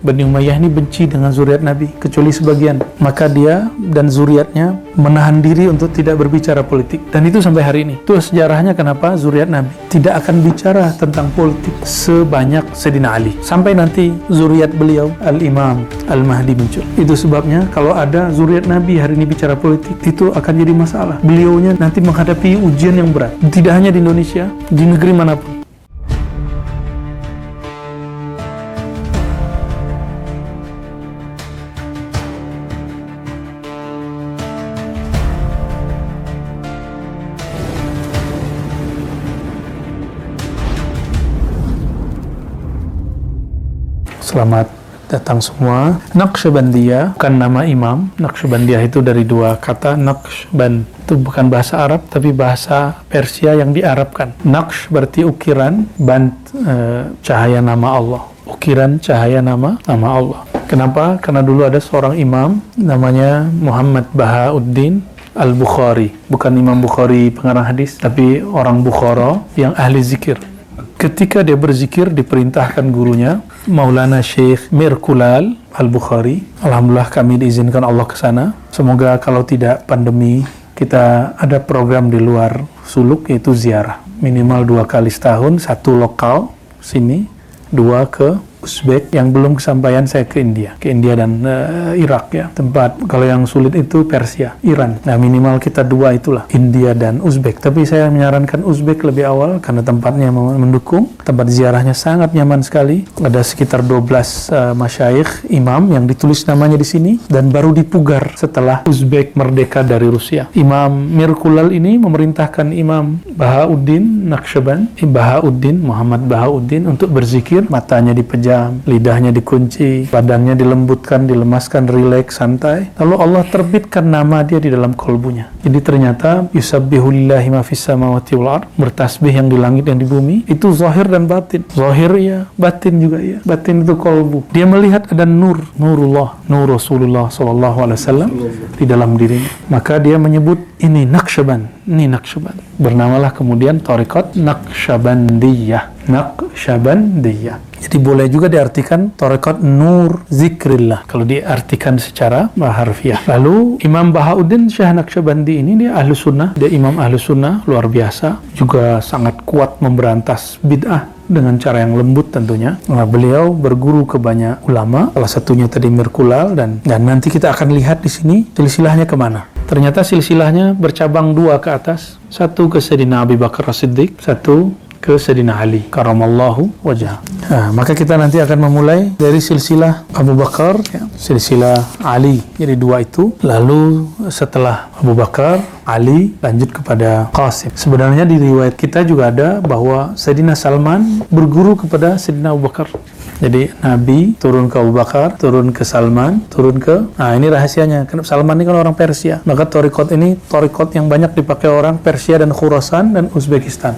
Bani Umayyah ini benci dengan zuriat Nabi, kecuali sebagian. Maka dia dan zuriatnya menahan diri untuk tidak berbicara politik. Dan itu sampai hari ini. Itu sejarahnya kenapa zuriat Nabi tidak akan bicara tentang politik sebanyak Sayyidina Ali. Sampai nanti zuriat beliau, Al-Imam Al-Mahdi muncul. Itu sebabnya kalau ada zuriat Nabi hari ini bicara politik, itu akan jadi masalah. Beliaunya nanti menghadapi ujian yang berat. Tidak hanya di Indonesia, di negeri manapun. Selamat datang semua. Naqsyabandiyah bukan nama imam. Naqsyabandiyah itu dari dua kata. Naqsyban itu bukan bahasa Arab, tapi bahasa Persia yang diarabkan. Naqsh berarti ukiran, band cahaya nama Allah. Ukiran cahaya nama Allah. Kenapa? Karena dulu ada seorang imam namanya Muhammad Bahauddin Al-Bukhari. Bukan Imam Bukhari pengarang hadis, tapi orang Bukhara yang ahli zikir. Ketika dia berzikir, diperintahkan gurunya Maulana Syekh Mirkulal Al-Bukhari. Alhamdulillah kami diizinkan Allah ke sana. Semoga kalau tidak pandemi, kita ada program di luar Suluk, yaitu ziarah. Minimal 2 kali setahun, 1 lokal sini, 2 ke Uzbek. Yang belum kesampaian saya ke India dan Irak ya. Tempat kalau yang sulit itu Persia, Iran. Nah minimal kita 2 itulah, India dan Uzbek. Tapi saya menyarankan Uzbek lebih awal karena tempatnya mendukung. Tempat ziarahnya sangat nyaman sekali. Ada sekitar 12 masyayikh imam yang ditulis namanya di sini dan baru dipugar setelah Uzbek merdeka dari Rusia. Imam Mirkulal ini memerintahkan Imam Bahauddin Naqsyaband, Muhammad Bahauddin untuk berzikir, matanya dipejam, lidahnya dikunci, badannya dilembutkan, dilemaskan, rileks, santai. Lalu Allah terbitkan nama dia di dalam kolbunya. Jadi ternyata yusabbihu lillahi ma fis samawati wal ard, bertasbih yang di langit dan di bumi. Itu zahir dan batin. Zahir ya, batin juga ya. Batin itu kolbu. Dia melihat ada nurullah, nur Rasulullah sallallahu alaihi wasallam di dalam dirinya. Maka dia menyebut ini Naqsyaband. Bernamalah kemudian Thariqat Naqsyabandiyah. Jadi boleh juga diartikan Thariqat Nur Zikrillah kalau diartikan secara harfiah. Lalu Imam Bahauddin Syekh Naqsyabandi ini dia ahlu sunnah, dia imam ahlu sunnah luar biasa, juga sangat kuat memberantas bid'ah dengan cara yang lembut tentunya. Nah, beliau berguru ke banyak ulama, salah satunya tadi Mirkulal, dan nanti kita akan lihat di sini silsilahnya kemana. Ternyata silsilahnya bercabang 2 ke atas, 1 ke Sayyidina Abu Bakar As-Siddiq, 1 ke Sayyidina Ali karamallahu wajhah. Nah, maka kita nanti akan memulai dari silsilah Abu Bakar ya, silsilah Ali. Jadi 2 itu. Lalu setelah Abu Bakar, Ali, lanjut kepada Qasim. Sebenarnya di riwayat kita juga ada bahwa Sayyidina Salman berguru kepada Sayyidina Abu Bakar. Jadi Nabi turun ke Abu Bakar, turun ke Salman, turun ke... Nah ini rahasianya, karena Salman ini kan orang Persia. Maka Thariqat ini, Thariqat yang banyak dipakai orang Persia dan Khurasan dan Uzbekistan.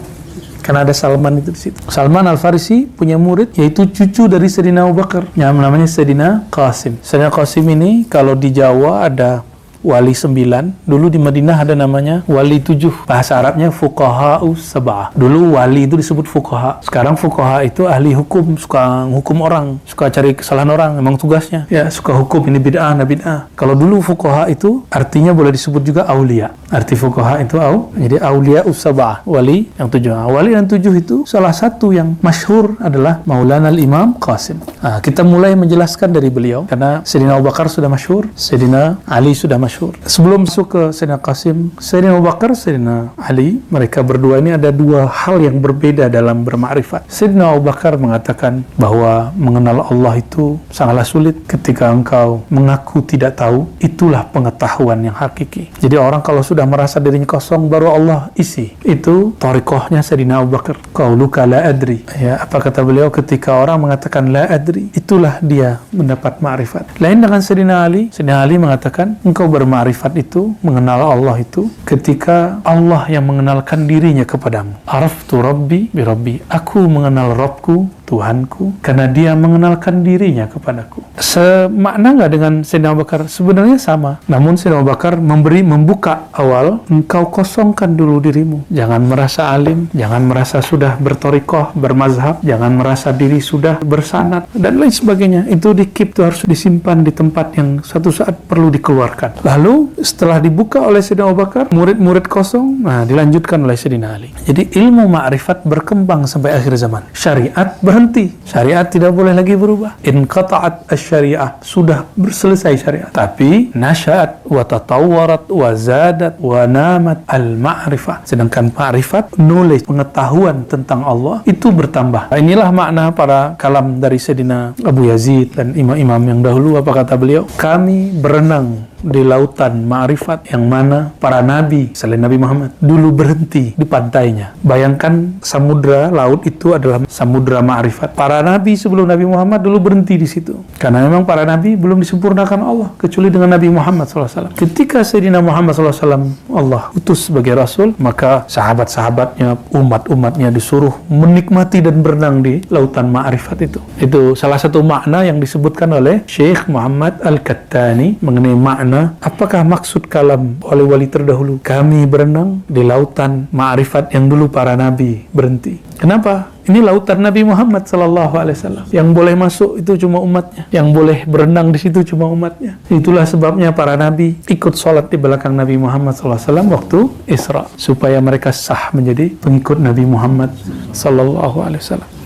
Karena ada Salman itu di situ. Salman Al-Farisi punya murid, yaitu cucu dari Sayyidina Abu Bakar. Yang namanya Sayyidina Qasim. Sayyidina Qasim ini kalau di Jawa ada wali 9, dulu di Madinah ada namanya wali 7, bahasa Arabnya fuqaha'u sab'ah. Dulu wali itu disebut fuqaha. Sekarang fuqaha itu ahli hukum, suka hukum orang, suka cari kesalahan orang, memang tugasnya ya, suka hukum ini bid'ah, nah bid'ah. Kalau dulu fuqaha itu artinya boleh disebut juga aulia. Arti fuqaha itu jadi aulia sab'ah, wali yang 7. Nah, wali yang 7 itu salah satu yang masyhur adalah Maulana Al-Imam Qasim. Nah, kita mulai menjelaskan dari beliau karena Sayyidina Abu Bakar sudah masyhur, Sayyidina Ali sudah masyhur. Sebelum masuk ke Sayyidina Qasim, Sayyidina Abu Bakar, Sayyidina Ali, mereka berdua ini ada 2 hal yang berbeda dalam bermakrifat. Sayyidina Abu Bakar mengatakan bahwa mengenal Allah itu sangatlah sulit. Ketika engkau mengaku tidak tahu, itulah pengetahuan yang hakiki. Jadi orang kalau sudah merasa dirinya kosong, baru Allah isi. Itu thariqahnya Sayyidina Abu Bakar. Qauluka la adri. Ya, apa kata beliau ketika orang mengatakan la adri, itulah dia mendapat ma'rifat. Lain dengan Sayyidina Ali. Sayyidina Ali mengatakan engkau berma'rifat itu, mengenal Allah itu ketika Allah yang mengenalkan dirinya kepadamu. Araftu Rabbi bi Rabbi. Aku mengenal Rabbku Tuhanku karena dia mengenalkan dirinya kepadaku. Semakna nggak dengan Sayyidina Abu Bakar? Sebenarnya sama. Namun Sayyidina Abu Bakar membuka awal, engkau kosongkan dulu dirimu. Jangan merasa alim, jangan merasa sudah bertorikoh, bermazhab, jangan merasa diri sudah bersanad, dan lain sebagainya. Itu dikip, itu harus disimpan di tempat yang suatu saat perlu dikeluarkan. Lalu setelah dibuka oleh Sayyidina Abu Bakar, murid-murid kosong, nah dilanjutkan oleh Sayyidina Ali. Jadi ilmu ma'rifat berkembang sampai akhir zaman. Syariat berhenti. Syariat tidak boleh lagi berubah. Inqata'at asy-syariah, sudah selesai syariat. Tapi nasya'at wa tatawwarat wa zadat wa namat al-ma'rifah. Sedangkan ma'rifat, knowledge, pengetahuan tentang Allah itu bertambah. Inilah makna para kalam dari Sayyidina Abu Yazid dan imam-imam yang dahulu. Apa kata beliau? Kami berenang di lautan ma'rifat yang mana para nabi selain Nabi Muhammad dulu berhenti di pantainya. Bayangkan samudra laut itu adalah samudra ma'rifat. Para nabi sebelum Nabi Muhammad dulu berhenti di situ. Karena memang para nabi belum disempurnakan Allah kecuali dengan Nabi Muhammad SAW. Ketika Sayyidina Muhammad SAW Allah utus sebagai Rasul, maka sahabat-sahabatnya, umat-umatnya disuruh menikmati dan berenang di lautan ma'rifat itu. Itu salah satu makna yang disebutkan oleh Syekh Muhammad Al-Kattani mengenai makna apakah maksud kalam wali-wali terdahulu. Kami berenang di lautan ma'rifat yang dulu para nabi berhenti. Kenapa? Ini lautan Nabi Muhammad SAW. Yang boleh masuk itu cuma umatnya. Yang boleh berenang di situ cuma umatnya. Itulah sebabnya para nabi ikut sholat di belakang Nabi Muhammad SAW waktu Isra, supaya mereka sah menjadi pengikut Nabi Muhammad SAW.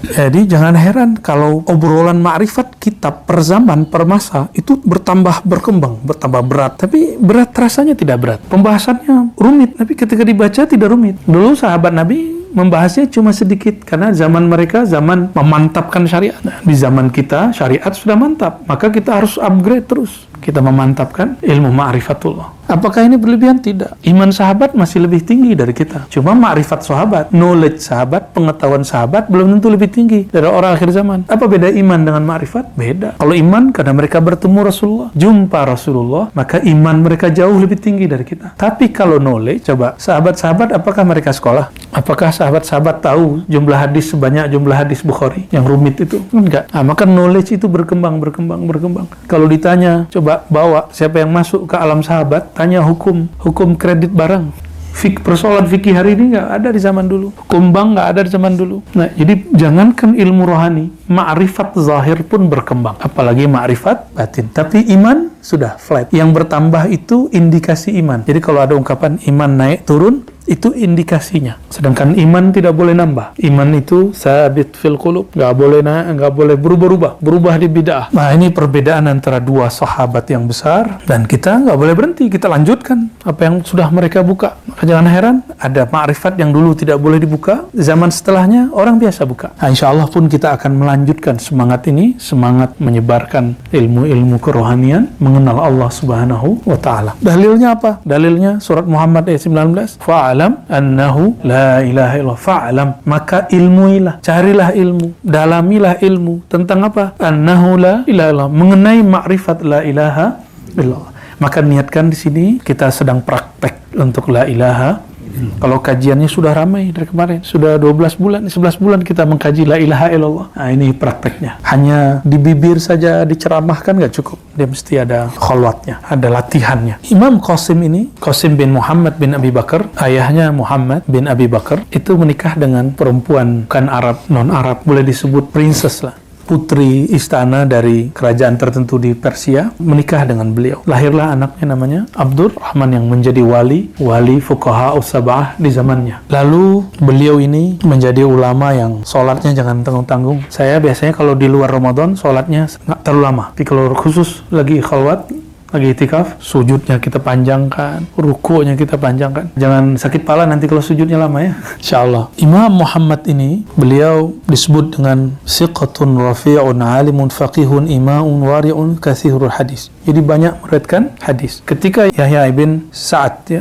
Jadi jangan heran kalau obrolan ma'rifat kitab per zaman, per masa itu bertambah berkembang, bertambah berat. Tapi berat rasanya tidak berat. Pembahasannya rumit, tapi ketika dibaca tidak rumit. Dulu sahabat Nabi membahasnya cuma sedikit karena zaman mereka zaman memantapkan syariat. Nah, di zaman kita syariat sudah mantap, maka kita harus upgrade terus. Kita memantapkan ilmu ma'rifatullah. Apakah ini berlebihan? Tidak. Iman sahabat masih lebih tinggi dari kita. Cuma ma'rifat sahabat, knowledge sahabat, pengetahuan sahabat belum tentu lebih tinggi dari orang akhir zaman. Apa beda iman dengan ma'rifat? Beda. Kalau iman karena mereka bertemu Rasulullah, jumpa Rasulullah, maka iman mereka jauh lebih tinggi dari kita. Tapi kalau knowledge, coba sahabat-sahabat apakah mereka sekolah? Apakah sahabat-sahabat tahu jumlah hadis sebanyak jumlah hadis Bukhari yang rumit itu? Enggak. Nah, maka knowledge itu berkembang. Kalau ditanya, coba bawa siapa yang masuk ke alam sahabat, tanya hukum kredit barang. Persoalan fikih hari ini nggak ada di zaman dulu. Hukum bank nggak ada di zaman dulu. Nah, jadi jangankan ilmu rohani, ma'rifat zahir pun berkembang. Apalagi ma'rifat batin. Tapi iman sudah flat. Yang bertambah itu indikasi iman. Jadi kalau ada ungkapan iman naik turun, itu indikasinya. Sedangkan iman tidak boleh nambah. Iman itu sabit fil qulub, nggak boleh nggak boleh berubah di bid'ah. Nah, ini perbedaan antara dua sahabat yang besar, dan kita nggak boleh berhenti. Kita lanjutkan apa yang sudah mereka buka. Maka jangan heran ada ma'rifat yang dulu tidak boleh dibuka, zaman setelahnya orang biasa buka. Nah, insya Allah pun kita akan melanjutkan semangat ini, semangat menyebarkan ilmu-ilmu kerohanian, mengenal Allah Subhanahu wa Ta'ala. Dalilnya apa? Dalilnya surat Muhammad ayat 19. Fa'alam annahu la ilaha illallah. Fa'alam, maka ilmuilah, carilah ilmu, dalamilah ilmu tentang apa? Annahu la ilaha illallah, mengenai ma'rifat la ilaha illallah. Maka niatkan di sini kita sedang praktek untuk la ilaha. Kalau kajiannya sudah ramai dari kemarin, sudah 12 bulan, 11 bulan kita mengkaji la ilaha illallah. Nah, ini prakteknya. Hanya di bibir saja diceramahkan nggak cukup. Dia mesti ada khalwatnya, ada latihannya. Imam Qasim ini, Qasim bin Muhammad bin Abi Bakar, ayahnya Muhammad bin Abi Bakar, itu menikah dengan perempuan bukan Arab, non-Arab, boleh disebut princess lah. Putri istana dari kerajaan tertentu di Persia, menikah dengan beliau. Lahirlah anaknya namanya Abdur Rahman yang menjadi wali fuqaha us-sab'ah di zamannya. Lalu beliau ini menjadi ulama yang sholatnya jangan tanggung-tanggung. Saya biasanya kalau di luar Ramadan sholatnya nggak terlalu lama. Tapi kalau khusus lagi khalwat, lagi itikaf, sujudnya kita panjangkan, ruku'nya kita panjangkan. Jangan sakit pala nanti kalau sujudnya lama ya. Insyaallah. Imam Muhammad ini, beliau disebut dengan siqatun rafi'un alimun faqihun ima'un wari'un katsirul hadis. Jadi banyak meriwayatkan hadis. Ketika Yahya bin Sa'ad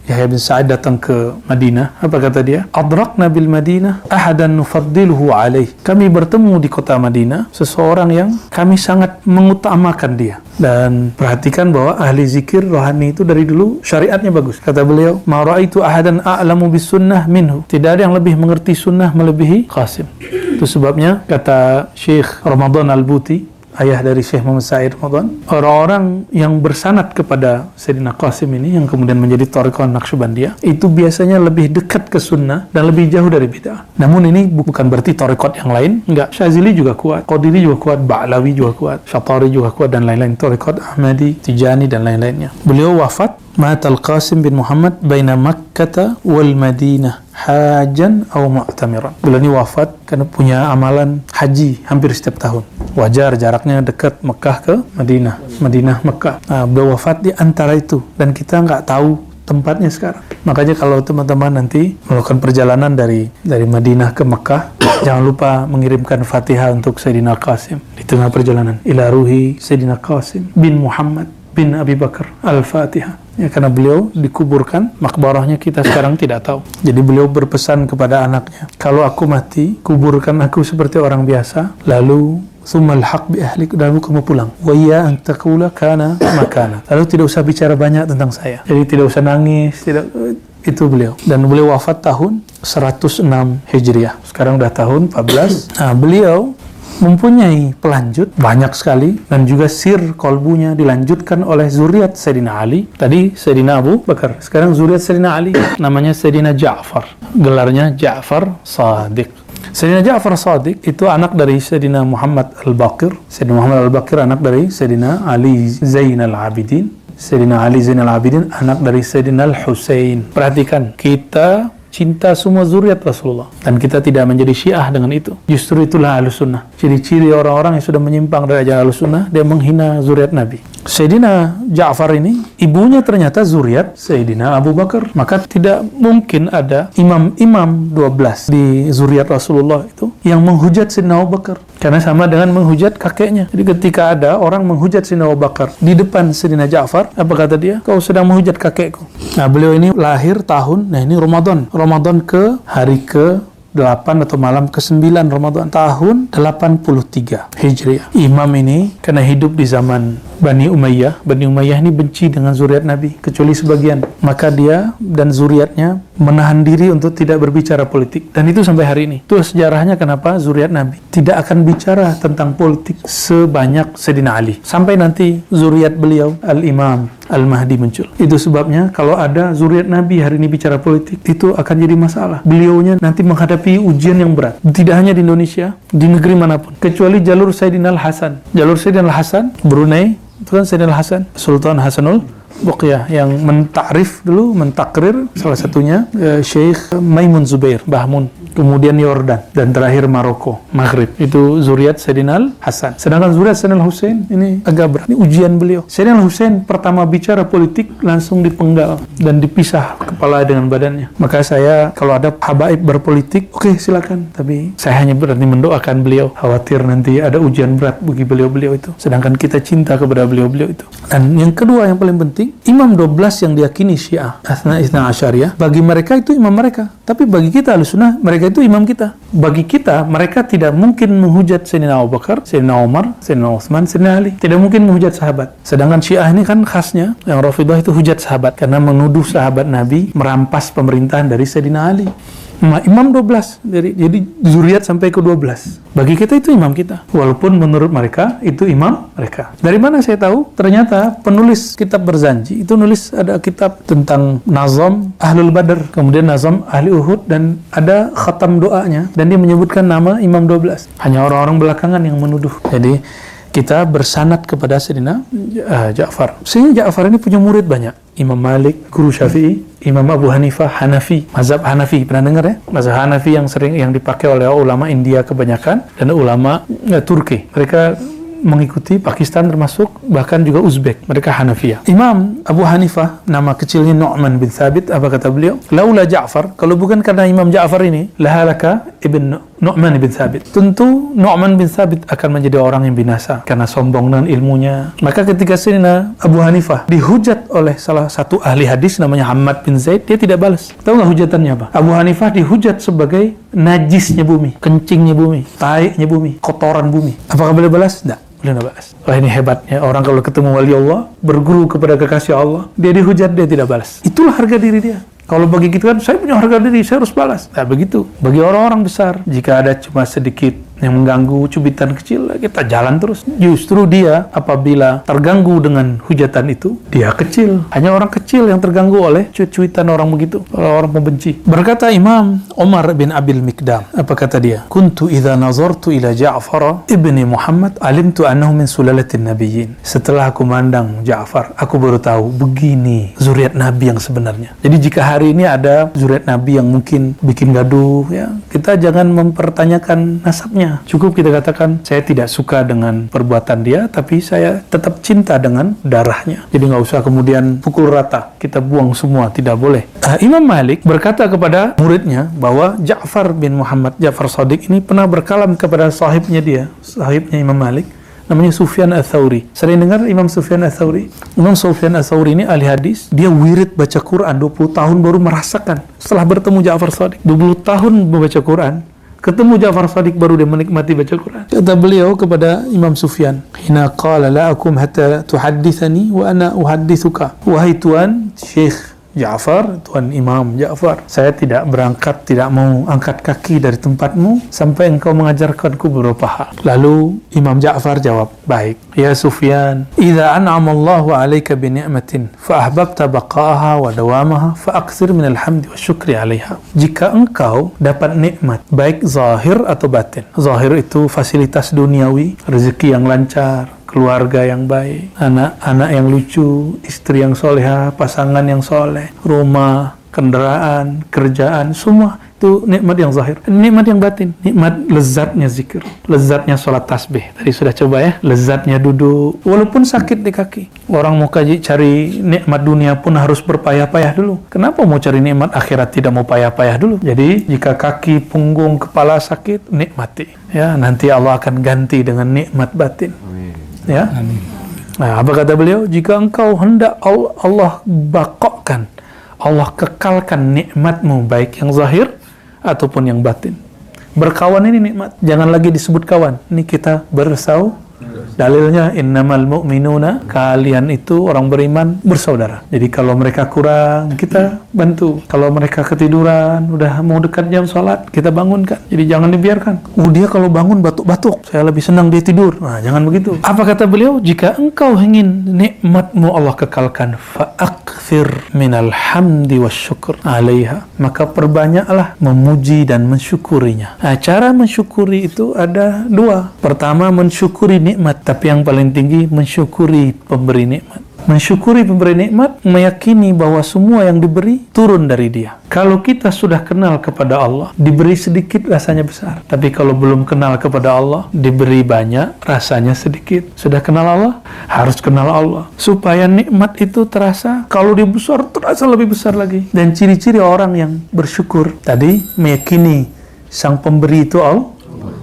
Yahya bin Sa'ad datang ke Madinah, apa kata dia? Adrakna bil Madinah ahadan nufaddiluhu alaih. Kami bertemu di kota Madinah seseorang yang kami sangat mengutamakan dia. Dan Perhatikan bahwa ahli zikir rohani itu dari dulu syariatnya bagus. Kata beliau, "Ma ra'aitu ahadan a'lamu bis sunnah minhu." Tidak ada yang lebih mengerti sunnah melebihi Qasim. Itu sebabnya kata Syekh Ramadan Al-Buti, ayah dari Syekh Muhammad Said Ramadan, orang-orang yang bersanad kepada Sayyidina Qasim ini yang kemudian menjadi thariqah Naqsyabandiyah itu biasanya lebih dekat ke sunnah dan lebih jauh dari bid'ah. Namun ini bukan berarti thariqat yang lain, enggak. Syazili juga kuat, Qadiri juga kuat, Ba'lawi juga kuat, Syatari juga kuat, dan lain-lain, thariqat Ahmadi, Tijani, dan lain-lainnya. Beliau wafat Matal Qasim bin Muhammad baina Makkah wal Madinah hajan atau mu'tamiran. Beliau ini wafat karena punya amalan haji hampir setiap tahun. Wajar jaraknya dekat Mekah ke Madinah, Madinah Mekah. Nah, beliau wafat di antara itu dan kita nggak tahu tempatnya sekarang. Makanya kalau teman-teman nanti melakukan perjalanan dari Madinah ke Mekah, jangan lupa mengirimkan Fatihah untuk Sayyidina Qasim di tengah perjalanan. Ila ruhi Sayyidina Qasim bin Muhammad bin Abi Bakar Al-Fatihah. Ya, karena beliau dikuburkan, makbarahnya kita sekarang tidak tahu. Jadi beliau berpesan kepada anaknya, kalau aku mati, kuburkan aku seperti orang biasa, lalu summal haq bi ahlik, lalu kamu pulang. Wa ya an taqula kana makana. Lalu tidak usah bicara banyak tentang saya. Jadi tidak usah nangis, itu beliau. Dan beliau wafat tahun 106 Hijriah. Sekarang udah tahun 14. Nah, beliau mempunyai pelanjut banyak sekali dan juga sir kolbunya dilanjutkan oleh zuriat Sayyidina Ali. Tadi Sayyidina Abu Bakar, sekarang zuriat Sayyidina Ali, namanya Sayyidina Ja'far, gelarnya Ja'far Shadiq. Sayyidina Ja'far Shadiq itu anak dari Sayyidina Muhammad Al-Baqir. Sayyidina Muhammad Al-Baqir anak dari Sayyidina Ali Zainal Abidin. Sayyidina Ali Zainal Abidin anak dari Sayyidina Al-Husain. Perhatikan, kita cinta semua zuriat Rasulullah dan kita tidak menjadi Syiah dengan itu. Justru itulah Ahlussunnah. Ciri-ciri orang-orang yang sudah menyimpang dari ajaran Ahlussunnah, dia menghina zuriat Nabi. Sayyidina Ja'far ini ibunya ternyata zuriat Sayyidina Abu Bakar. Maka tidak mungkin ada imam-imam 12 di zuriat Rasulullah itu yang menghujat Sayyidina Abu Bakar, karena sama dengan menghujat kakeknya. Jadi ketika ada orang menghujat Sayyidina Abu Bakar di depan Sayyidina Ja'far, apa kata dia? Kau sedang menghujat kakekku. Nah, beliau ini lahir tahun, ini Ramadan ke hari ke-8 atau malam ke-9 Ramadan tahun 83 Hijriah. Imam ini karena hidup di zaman Bani Umayyah ini benci dengan zuriat Nabi kecuali sebagian. Maka dia dan zuriatnya menahan diri untuk tidak berbicara politik, dan itu sampai hari ini. Itu sejarahnya kenapa zuriat Nabi tidak akan bicara tentang politik sebanyak Sayyidina Ali sampai nanti zuriat beliau Al-Imam Al-Mahdi muncul. Itu sebabnya kalau ada zuriat Nabi hari ini bicara politik, itu akan jadi masalah. Beliaunya nanti menghadapi ujian yang berat, tidak hanya di Indonesia, di negeri manapun, kecuali jalur Sayyidina Al-Hasan. Jalur Sayyidina Al-Hasan, Brunei, itu kan Sayyidina Al-Hasan, Sultan Hasanul Baqiyah yang mentakrir, salah satunya Syekh Maimun Zubair Bahmun, kemudian Yordan, dan terakhir Maroko, Maghrib. Itu zuriat Sayyidina Al-Hasan. Sedangkan zuriat Sayyidina Al-Husain ini agak berat. Ini ujian beliau. Sayyidina Al-Husain pertama bicara politik langsung dipenggal dan dipisah kepala dengan badannya. Maka saya kalau ada habaib berpolitik, oke, silakan. Tapi saya hanya berani mendoakan beliau. Khawatir nanti ada ujian berat bagi beliau-beliau itu. Sedangkan kita cinta kepada beliau-beliau itu. Dan yang kedua yang paling penting, imam 12 yang diyakini Syiah Itsna Asyariyah, bagi mereka itu imam mereka. Tapi bagi kita Ahlussunnah, mereka itu imam kita. Bagi kita, mereka tidak mungkin menghujat Sayyidina Abu Bakar, Sayyidina Umar, Sayyidina Utsman, Sayyidina Ali. Tidak mungkin menghujat sahabat. Sedangkan Syiah ini kan khasnya, yang Rafidhah itu hujat sahabat, karena menuduh sahabat Nabi merampas pemerintahan dari Sayyidina Ali. Imam 12, jadi zuriat sampai ke 12. Bagi kita itu imam kita, walaupun menurut mereka itu imam mereka. Dari mana saya tahu? Ternyata penulis kitab Barzanji itu nulis, ada kitab tentang nazam Ahlul Badr, kemudian nazam Ahli Uhud, dan ada khatam doanya, dan dia menyebutkan nama imam 12. Hanya orang-orang belakangan yang menuduh. Jadi kita bersanad kepada Sayyidina Ja'far. Sayyidina Ja'far ini punya murid banyak. Imam Malik, Guru Syafi'i, Imam Abu Hanifah, Hanafi, mazhab Hanafi, pernah dengar ya? Mazhab Hanafi yang dipakai oleh ulama India kebanyakan dan ulama Turki. Mereka mengikuti Pakistan termasuk, bahkan juga Uzbek, mereka Hanafiyah. Imam Abu Hanifah, nama kecilnya Nu'man bin Thabit, apa kata beliau? Laula Ja'far, kalau bukan karena Imam Ja'far ini, lahalaka ibn Nu'man bin Thabit. Tentu Nu'man bin Thabit akan menjadi orang yang binasa karena sombong dengan ilmunya. Maka ketika Sayyidina Abu Hanifah dihujat oleh salah satu ahli hadis namanya Hammad bin Zaid, dia tidak balas. Tahu nggak hujatannya apa? Abu Hanifah dihujat sebagai najisnya bumi, kencingnya bumi, taiknya bumi, kotoran bumi. Apakah boleh balas? Tidak. Boleh balas. Wah, ini hebatnya orang kalau ketemu wali Allah, berguru kepada kekasih Allah, dia dihujat, dia tidak balas. Itulah harga diri dia. Kalau bagi kita kan, saya punya harga diri, saya harus balas. Nah, begitu. Bagi orang-orang besar, jika ada cuma sedikit yang mengganggu, cubitan kecil, kita jalan terus. Justru dia apabila terganggu dengan hujatan itu, dia kecil. Hanya orang kecil yang terganggu oleh cuitan orang begitu, orang pembenci. Berkata Imam Umar bin Abil Mikdam, apa kata dia? Kuntu idza nazartu ila Ja'far ibni Muhammad alimtu annahu min sulalatin nabiyyin. Setelah aku mandang Ja'far, aku baru tahu begini zuriat Nabi yang sebenarnya. Jadi jika hari ini ada zuriat Nabi yang mungkin bikin gaduh, ya, kita jangan mempertanyakan nasabnya. Cukup kita katakan, saya tidak suka dengan perbuatan dia, tapi saya tetap cinta dengan darahnya. Jadi nggak usah kemudian pukul rata, kita buang semua, tidak boleh. Imam Malik berkata kepada muridnya bahwa Ja'far bin Muhammad, Ja'far Shadiq ini pernah berkalam kepada sahibnya dia, sahibnya Imam Malik, namanya Sufyan Ats-Tsauri. Sering dengar Imam Sufyan Ats-Tsauri? Imam Sufyan Ats-Tsauri ini ahli hadis. Dia wirid baca Quran 20 tahun baru merasakan. Setelah bertemu Ja'far Shadiq, 20 tahun membaca Quran, ketemu Ja'far Shadiq baru dia menikmati baca Quran. Kata beliau kepada Imam Sufyan, "Hina qala la akum hatta tuhadditsani wa ana uhadditsuka." Wahai tuan Syekh Ja'far, Tuan Imam Ja'far, saya tidak berangkat, tidak mau angkat kaki dari tempatmu sampai engkau mengajarkanku beberapa hal. Lalu Imam Ja'far jawab, baik. Ya Sufyan, idza an'ama Allahu 'alaika bi ni'matin fa ahbabta baqa'aha wa dawamaha fa aktsir min alhamdi wa syukri 'alaiha. Jika engkau dapat nikmat, baik zahir atau batin. Zahir itu fasilitas duniawi, rezeki yang lancar, keluarga yang baik, anak-anak yang lucu, istri yang soleha, pasangan yang soleh, rumah, kendaraan, kerjaan, semua itu nikmat yang zahir. Nikmat yang batin, nikmat lezatnya zikir, lezatnya sholat tasbih. Tadi sudah coba ya, lezatnya duduk, walaupun sakit di kaki. Orang mau cari nikmat dunia pun harus berpayah-payah dulu. Kenapa mau cari nikmat akhirat tidak mau payah-payah dulu? Jadi jika kaki, punggung, kepala sakit, nikmati. Ya, nanti Allah akan ganti dengan nikmat batin. Ya. Nah, apa kata beliau? Jika engkau hendak Allah bakokkan, Allah kekalkan nikmatmu baik yang zahir ataupun yang batin. Berkawan ini nikmat. Jangan lagi disebut kawan. Ini kita bersaudara. Dalilnya innamal mu'minuna, kalian itu orang beriman bersaudara. Jadi kalau mereka kurang, kita bantu. Kalau mereka ketiduran, udah mau dekat jam sholat, kita bangunkan. Jadi jangan dibiarkan. Dia kalau bangun batuk-batuk, saya lebih senang dia tidur. Nah, jangan begitu. Apa kata beliau? Jika engkau ingin nikmatmu Allah kekalkan, fa'akthir minal hamdi wasyukur 'alaiha, maka perbanyaklah memuji dan mensyukurinya. Nah, cara mensyukuri itu ada dua. Pertama, mensyukuri nikmat, tapi yang paling tinggi mensyukuri pemberi nikmat. Mensyukuri pemberi nikmat, meyakini bahwa semua yang diberi turun dari Dia. Kalau kita sudah kenal kepada Allah, diberi sedikit rasanya besar. Tapi kalau belum kenal kepada Allah, diberi banyak rasanya sedikit. Sudah kenal Allah, harus kenal Allah. Supaya nikmat itu terasa, kalau dia besar, terasa lebih besar lagi. Dan ciri-ciri orang yang bersyukur, tadi meyakini sang pemberi itu Allah.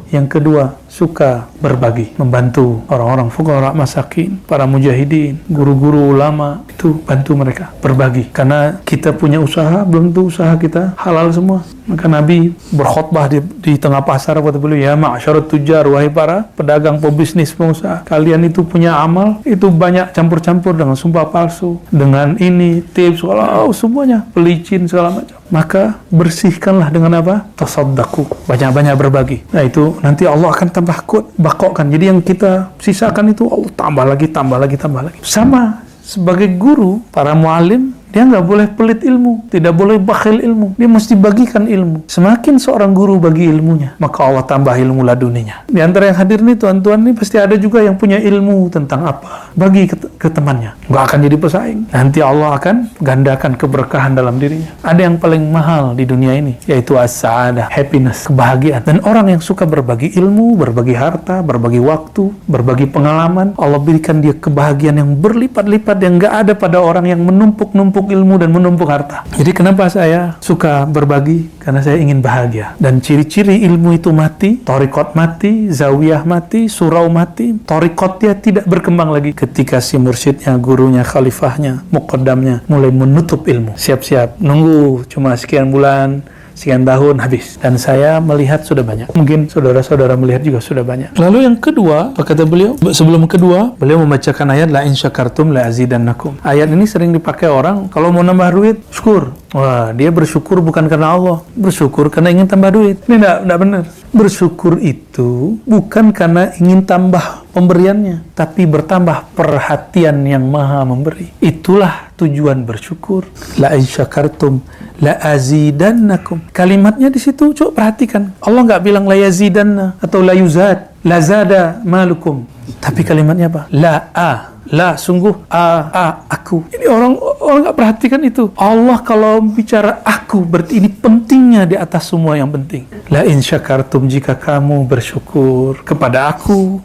Yang kedua, suka berbagi, membantu orang-orang fuqara, masakin, para mujahidin, guru-guru, ulama, itu bantu mereka, berbagi. Karena kita punya usaha, belum tentu usaha kita halal semua. Maka Nabi berkhutbah di tengah pasar, kata beliau, ya ma'asyarat tujar, wahai para pedagang, pebisnis, pengusaha, kalian itu punya amal, itu banyak campur-campur dengan sumpah palsu, dengan ini, tips, semuanya, pelicin, segala macam. Maka bersihkanlah dengan apa? Tasaddaqu, banyak-banyak berbagi. Nah itu nanti Allah akan bakokkan. Jadi yang kita sisakan itu Allah tambah lagi. Sama sebagai guru, para muallim, dia nggak boleh pelit ilmu, tidak boleh bakhil ilmu. Dia mesti bagikan ilmu. Semakin seorang guru bagi ilmunya, maka Allah tambah ilmu laduninya. Di antara yang hadir nih, tuan-tuan nih, pasti ada juga yang punya ilmu tentang apa. Bagi ke temannya. Nggak akan jadi pesaing. Nanti Allah akan gandakan keberkahan dalam dirinya. Ada yang paling mahal di dunia ini, yaitu as-sa'adah, happiness, kebahagiaan. Dan orang yang suka berbagi ilmu, berbagi harta, berbagi waktu, berbagi pengalaman, Allah berikan dia kebahagiaan yang berlipat-lipat yang nggak ada pada orang yang menumpuk menumpuk ilmu dan menumpuk harta. Jadi kenapa saya suka berbagi? Karena saya ingin bahagia. Dan ciri-ciri ilmu itu mati, thariqat mati, zawiyah mati, surau mati, thariqat dia tidak berkembang lagi ketika si mursyidnya, gurunya, khalifahnya, muqaddamnya mulai menutup ilmu. Siap-siap, nunggu cuma sekian bulan, sekian tahun habis. Dan saya melihat sudah banyak. Mungkin saudara-saudara melihat juga sudah banyak. Lalu yang kedua, apa kata beliau? Sebelum kedua, beliau membacakan ayat la in syakartum la azidannakum. Ayat ini sering dipakai orang kalau mau nambah duit, syukur. Wah, dia bersyukur bukan karena Allah, bersyukur karena ingin tambah duit. Ini enggak benar. Bersyukur itu bukan karena ingin tambah pemberiannya, tapi bertambah perhatian yang Maha Memberi. Itulah tujuan bersyukur. La in syakartum la azidannakum. Kalimatnya di situ coba perhatikan. Allah nggak bilang la yazidanna atau la yuzad, la zada malukum. Tapi kalimatnya apa? La sungguh aku. Ini orang nggak perhatikan itu. Allah kalau bicara aku berarti ini pentingnya di atas semua yang penting. La in syakartum, jika kamu bersyukur kepada aku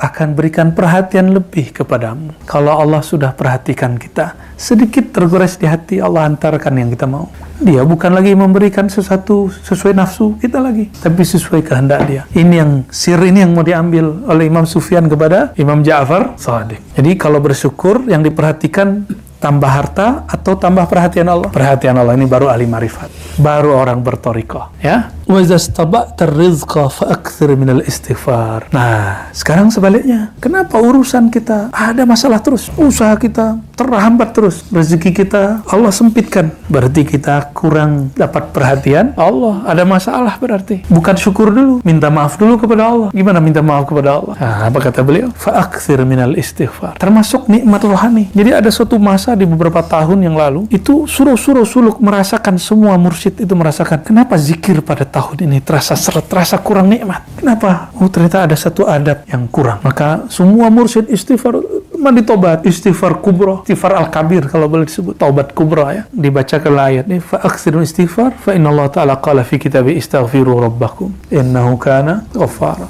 akan berikan perhatian lebih kepadamu. Kalau Allah sudah perhatikan kita, sedikit tergores di hati, Allah hantarkan yang kita mau. Dia bukan lagi memberikan sesuatu sesuai nafsu kita lagi, tapi sesuai kehendak dia. Ini yang sir ini yang mau diambil oleh Imam Sufyan kepada Imam Ja'far Shadiq. Jadi kalau bersyukur yang diperhatikan tambah harta atau tambah perhatian Allah. Perhatian Allah ini baru ahli marifat, baru orang berthariqah, ya. Wa zastaba'ta rizqa fa'akthir minal istighfar. Nah, sekarang sebaliknya. Kenapa urusan kita ada masalah terus? Usaha kita terhambat terus. Rezeki kita Allah sempitkan. Berarti kita kurang dapat perhatian Allah. Ada masalah berarti. Bukan syukur dulu, minta maaf dulu kepada Allah. Gimana minta maaf kepada Allah? Nah, apa kata beliau? Fa'akthir minal istighfar. Termasuk nikmat rohani. Jadi ada suatu masa di beberapa tahun yang lalu, itu suruh suluk merasakan, semua mursyid itu merasakan, kenapa zikir pada tahun ini terasa seret, terasa kurang nikmat. Kenapa? Oh, ternyata ada satu adab yang kurang. Maka semua mursyid istighfar, mandi tobat, istighfar kubra, istighfar al-kabir kalau boleh disebut, taubat kubra, ya. Dibacakan ayat ini, fa'aksiru istighfar, fa'innallaha ta'ala qala fi kitabi istaghfiru rabbakum innahu kana ghaffara.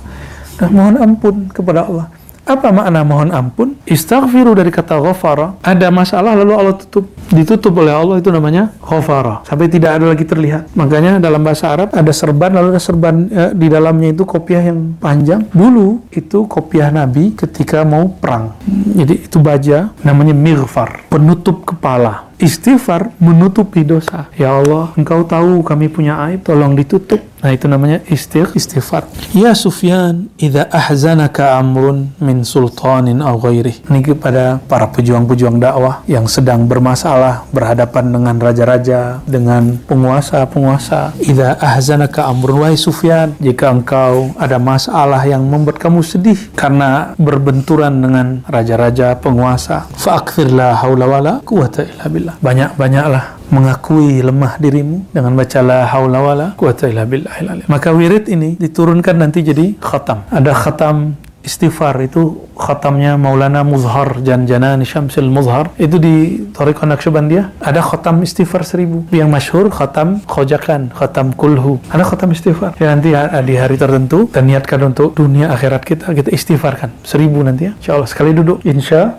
Dan mohon ampun kepada Allah. Apa makna mohon ampun? Istaghfiru dari kata ghafara. Ada masalah lalu Allah ditutup oleh Allah, itu namanya ghafara. Sampai tidak ada lagi terlihat. Makanya dalam bahasa Arab ada serban, lalu ada serban di dalamnya itu kopiah yang panjang. Dulu itu kopiah Nabi ketika mau perang. Jadi itu baja namanya mighfar, penutup kepala. Istighfar menutupi dosa. Ya Allah, Engkau tahu kami punya aib, tolong ditutup. Nah, itu namanya istighfar. Ya Sufyan, idza ahzanaka amrun min sultanin aw ghairi. Ini kepada para pejuang-pejuang dakwah yang sedang bermasalah, berhadapan dengan raja-raja, dengan penguasa-penguasa. Idza ahzanaka amrun, wahai Sufyan, jika engkau ada masalah yang membuat kamu sedih karena berbenturan dengan raja-raja, penguasa, fa'akthir la haula wala quwwata illa billah. Banyak-banyaklah mengakui lemah dirimu dengan baca la haula wala quwwata illa billah. Maka wirid ini diturunkan nanti jadi khatam. Ada khatam istighfar, itu khatamnya Maulana Muzhar Janjanani Syamsil Muzhar, itu di Thariqah Naqsyabandiyah. Ada khatam istighfar 1000 yang masyhur, khatam khojakan, khatam kulhu. Ada khatam istighfar ya, nanti di hari tertentu kita niatkan untuk dunia akhirat kita istighfarkan 1000 nanti, ya insyaallah. Sekali duduk insya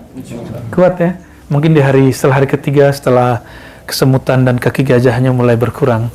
kuat, ya. Mungkin di setelah hari ketiga, setelah kesemutan dan kaki gajahnya mulai berkurang.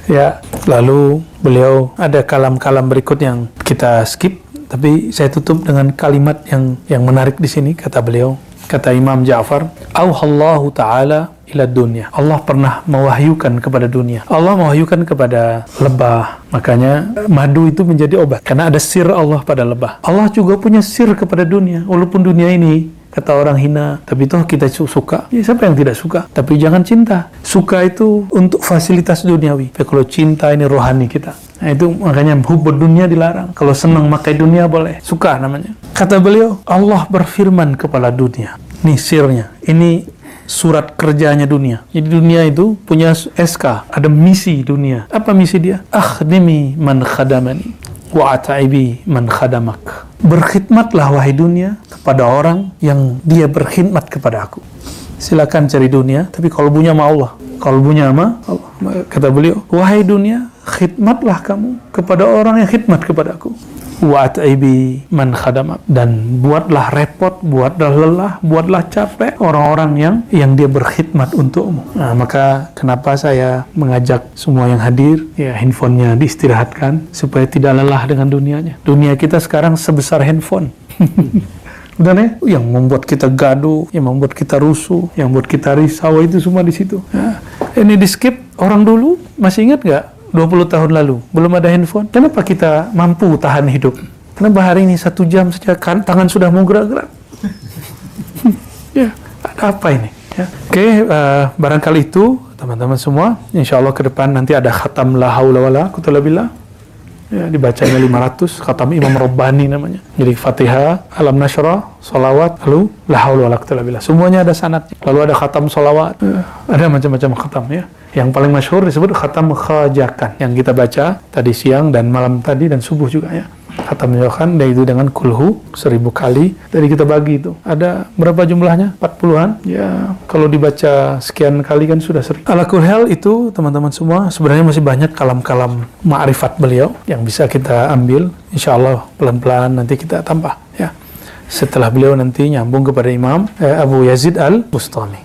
Ya, lalu beliau ada kalam-kalam berikut yang kita skip, tapi saya tutup dengan kalimat yang menarik di sini. Kata beliau, kata Imam Ja'far, auhallahu ta'ala ila dunya. Allah pernah mewahyukan kepada dunia. Allah mewahyukan kepada lebah. Makanya madu itu menjadi obat, karena ada sir Allah pada lebah. Allah juga punya sir kepada dunia. Walaupun dunia ini kata orang hina, tapi toh kita suka. Ya, siapa yang tidak suka? Tapi jangan cinta. Suka itu untuk fasilitas duniawi. Tapi kalau cinta ini rohani kita. Nah, itu makanya hubbud dunia dilarang. Kalau senang makai dunia boleh. Suka namanya. Kata beliau, Allah berfirman kepada dunia. Nih sirnya. Ini surat kerjanya dunia. Jadi dunia itu punya SK. Ada misi dunia. Apa misi dia? Akhdimi man khadamani wa ataibi man khadamak. Berkhidmatlah wahai dunia kepada orang yang dia berkhidmat kepada aku. Silakan cari dunia, tapi kalbunya sama Allah. Kalbunya sama Allah. Kata beliau, wahai dunia, khidmatlah kamu kepada orang yang khidmat kepadaku. Wa at'ibi man khadamak, dan buatlah repot, buatlah lelah, buatlah capek orang-orang yang dia berkhidmat untukmu. Nah, maka kenapa saya mengajak semua yang hadir, ya handphonenya diistirahatkan supaya tidak lelah dengan dunianya. Dunia kita sekarang sebesar handphone. Benar ya? Yang membuat kita gaduh, yang membuat kita rusuh, yang membuat kita risau, itu semua di situ. Nah, ini di skip. Orang dulu masih ingat nggak? 20 tahun lalu belum ada handphone. Kenapa kita mampu tahan hidup? Kenapa hari ini 1 jam saja tangan sudah mau gerak-gerak? Ya, ada apa ini? Ya. Oke, barangkali itu teman-teman semua. Insya Allah ke depan nanti ada khatam la haula wala quwwata illa billah. Ya, dibacanya 500, khatam Imam Rabbani namanya. Jadi Fatihah, Alam Nashrah, salawat, lalu la haula wala quwwata illa billah. Semuanya ada sanadnya. Lalu ada khatam salawat. Ada macam-macam khatam ya. Yang paling masyhur disebut khatam khajakan yang kita baca tadi siang dan malam tadi dan subuh juga ya. Khatam khajakan dan itu dengan kulhu 1000 kali. Jadi kita bagi itu. Ada berapa jumlahnya? 40-an. Ya, kalau dibaca sekian kali kan sudah sering. Ala kulli hal itu teman-teman semua, sebenarnya masih banyak kalam-kalam ma'rifat beliau yang bisa kita ambil. Insyaallah pelan-pelan nanti kita tambah ya. Setelah beliau nanti nyambung kepada Imam Abu Yazid Al-Bustami.